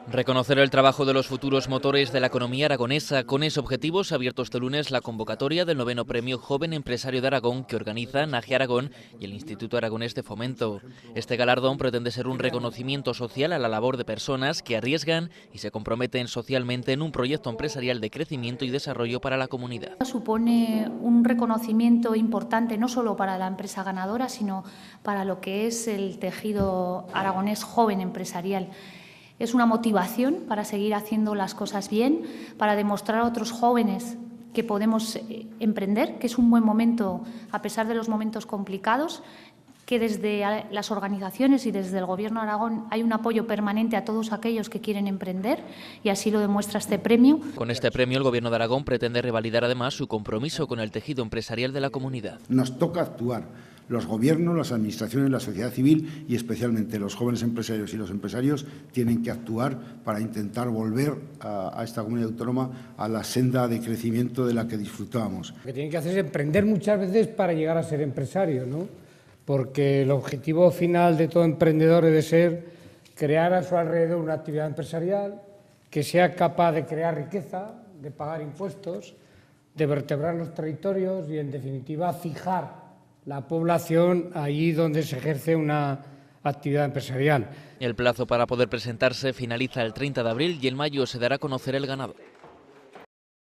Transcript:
Reconocer el trabajo de los futuros motores de la economía aragonesa. Con ese objetivo se ha abierto este lunes la convocatoria del 9º Premio Joven Empresario de Aragón que organiza NAGE Aragón y el Instituto Aragonés de Fomento. Este galardón pretende ser un reconocimiento social a la labor de personas que arriesgan y se comprometen socialmente en un proyecto empresarial de crecimiento y desarrollo para la comunidad. Supone un reconocimiento importante no solo para la empresa ganadora, sino para lo que es el tejido aragonés joven empresarial. Es una motivación para seguir haciendo las cosas bien, para demostrar a otros jóvenes que podemos emprender, que es un buen momento a pesar de los momentos complicados, que desde las organizaciones y desde el Gobierno de Aragón hay un apoyo permanente a todos aquellos que quieren emprender y así lo demuestra este premio. Con este premio el Gobierno de Aragón pretende revalidar además su compromiso con el tejido empresarial de la comunidad. Nos toca actuar. Los gobiernos, las administraciones, la sociedad civil y especialmente los jóvenes empresarios y los empresarios tienen que actuar para intentar volver a esta comunidad autónoma a la senda de crecimiento de la que disfrutábamos. Lo que tienen que hacer es emprender muchas veces para llegar a ser empresario, ¿no? Porque el objetivo final de todo emprendedor debe ser crear a su alrededor una actividad empresarial que sea capaz de crear riqueza, de pagar impuestos, de vertebrar los territorios y, en definitiva, fijar la población allí donde se ejerce una actividad empresarial. El plazo para poder presentarse finaliza el 30 de abril y en mayo se dará a conocer el ganador.